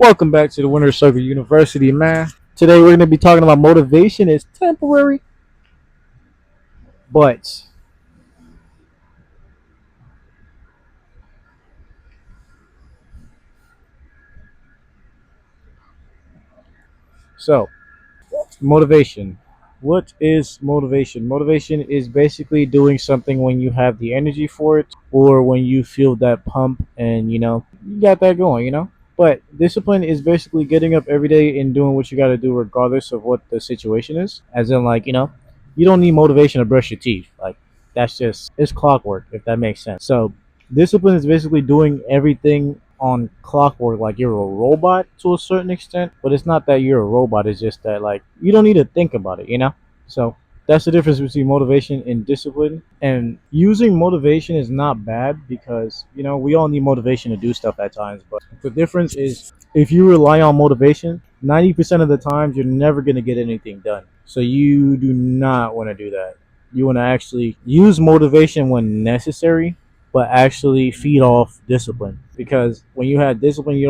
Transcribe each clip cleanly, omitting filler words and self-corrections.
Welcome back to the Winner Circle University, man. Today we're going to be talking about motivation is temporary, but so motivation. What is motivation? Motivation is basically doing something when you have the energy for it or when you feel that pump and you got that going. But discipline is basically getting up every day and doing what you got to do regardless of what the situation is. As in, like, you don't need motivation to brush your teeth. Like, that's just, it's clockwork, if that makes sense. So discipline is basically doing everything on clockwork, like you're a robot to a certain extent, but it's not that you're a robot, it's just that, like, you don't need to think about it. So that's the difference between motivation and discipline. And using motivation is not bad because we all need motivation to do stuff at times, but the difference is if you rely on motivation 90% of the times you're never going to get anything done. So you do not want to do that. You want to actually use motivation when necessary, but actually feed off discipline. Because when you have discipline, you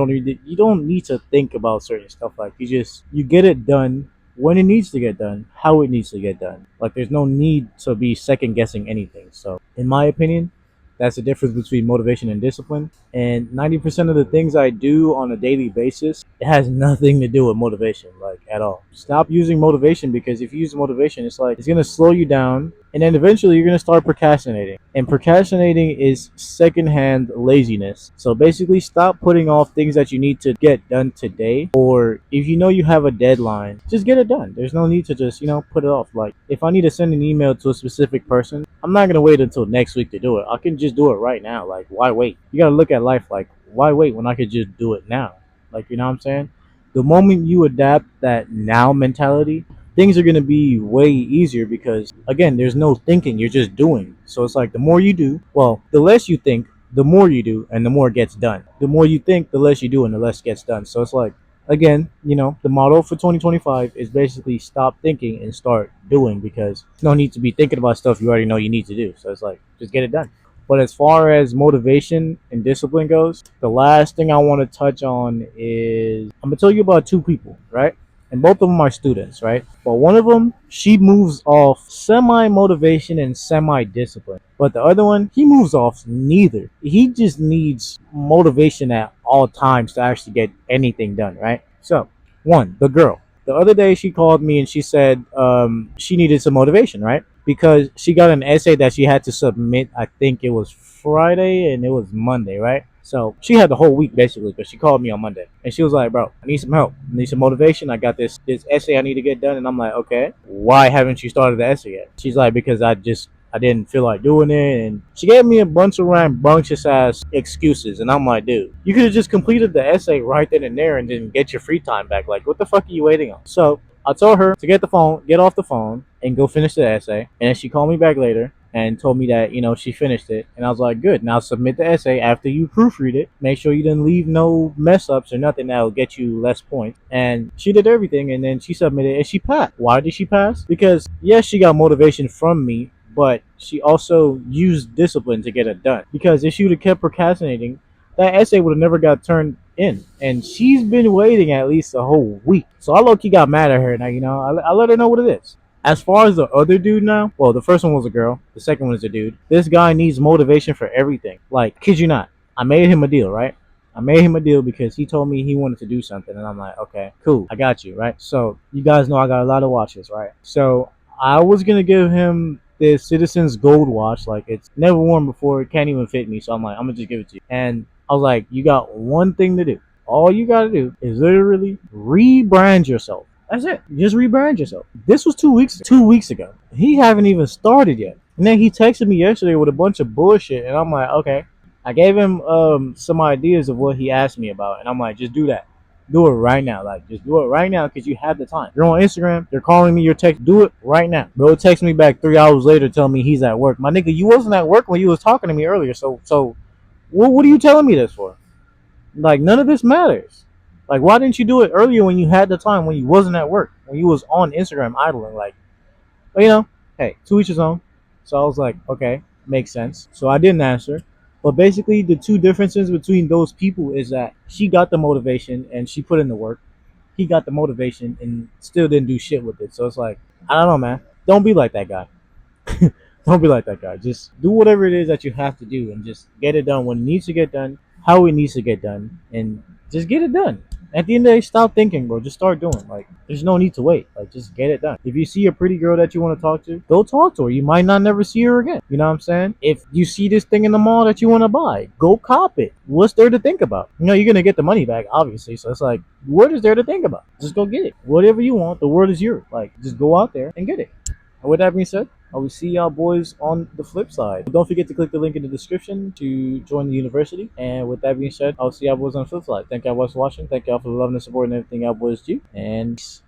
don't need to think about certain stuff. Like, you get it done when it needs to get done, how it needs to get done. Like, there's no need to be second guessing anything. So in my opinion, that's the difference between motivation and discipline. And 90% of the things I do on a daily basis, it has nothing to do with motivation, like, at all. Stop using motivation, because if you use motivation, it's like it's gonna slow you down, and then eventually you're gonna start procrastinating. And procrastinating is secondhand laziness. So basically, stop putting off things that you need to get done today. Or if you know you have a deadline, just get it done. There's no need to just put it off. Like, if I need to send an email to a specific person, I'm not gonna wait until next week to do it. I can just do it right now. Like, why wait? You gotta look at life like, why wait when I could just do it now? Like, you know what I'm saying? The moment you adapt that now mentality, things are gonna be way easier because, again, there's no thinking. You're just doing. So it's like the more you do, well, the less you think, the more you do, and the more gets done. The more you think, the less you do, and the less gets done. So it's like, again, the motto for 2025 is basically stop thinking and start doing, because there's no need to be thinking about stuff you already know you need to do. So it's like, just get it done. But as far as motivation and discipline goes, the last thing I want to touch on is I'm going to tell you about two people, right? And both of them are students, right? But one of them, she moves off semi motivation and semi discipline. But the other one, he moves off neither. He just needs motivation at all times to actually get anything done, right? So, one, the girl. The other day she called me and she said she needed some motivation, right? Because she got an essay that she had to submit. I think it was Friday and it was Monday, right? So she had the whole week basically, but she called me on Monday and she was like, "Bro, I need some help. I need some motivation. I got this essay I need to get done." And I'm like, "Okay, why haven't you started the essay yet?" She's like, "Because I didn't feel like doing it." And she gave me a bunch of rambunctious ass excuses. And I'm like, "Dude, you could have just completed the essay right then and there and then get your free time back. Like, what the fuck are you waiting on?" So I told her to get off the phone and go finish the essay. And then she called me back later and told me that, she finished it. And I was like, good. Now submit the essay after you proofread it. Make sure you didn't leave no mess ups or nothing that will get you less points. And she did everything, and then she submitted and she passed. Why did she pass? Because, yes, she got motivation from me, but she also used discipline to get it done. Because if she would have kept procrastinating, that essay would have never got turned in. And she's been waiting at least a whole week. So I low key got mad at her. Now, I let her know what it is. As far as the other dude now, well, the first one was a girl. The second one is a dude. This guy needs motivation for everything. Like, kid you not. I made him a deal, right? I made him a deal because he told me he wanted to do something. And I'm like, okay, cool. I got you, right? So you guys know I got a lot of watches, right? So I was going to give him this Citizens Gold watch. Like, it's never worn before. It can't even fit me. So I'm like, I'm going to just give it to you. And I was like, you got one thing to do. All you got to do is literally rebrand yourself. That's it. Just rebrand yourself. This was 2 weeks ago. He haven't even started yet. And then he texted me yesterday with a bunch of bullshit. And I'm like, okay. I gave him some ideas of what he asked me about. And I'm like, just do that. Do it right now. Like, just do it right now because you have the time. You're on Instagram. They're calling me your text. Do it right now. Bro text me back 3 hours later telling me he's at work. My nigga, you wasn't at work when you was talking to me earlier. So what are you telling me this for? Like, none of this matters. Like, why didn't you do it earlier when you had the time, when you wasn't at work, when you was on Instagram idling? Like, but hey, to each his own. So I was like, okay, makes sense. So I didn't answer. But basically, the two differences between those people is that she got the motivation and she put in the work. He got the motivation and still didn't do shit with it. So it's like, I don't know, man. Don't be like that guy. Don't be like that guy. Just do whatever it is that you have to do and just get it done when it needs to get done, how it needs to get done, and just get it done. At the end of the day, stop thinking, bro. Just start doing. Like, there's no need to wait. Like, just get it done. If you see a pretty girl that you want to talk to, go talk to her. You might not never see her again. You know what I'm saying? If you see this thing in the mall that you want to buy, go cop it. What's there to think about? You know, you're gonna get the money back, obviously. So it's like, what is there to think about? Just go get it. Whatever you want, the world is yours. Like, just go out there and get it. And with that being said, I will see y'all boys on the flip side. Don't forget to click the link in the description to join the university. And with that being said, I'll see y'all boys on the flip side. Thank y'all boys for watching. Thank y'all for the love and the support and everything y'all boys do. And peace.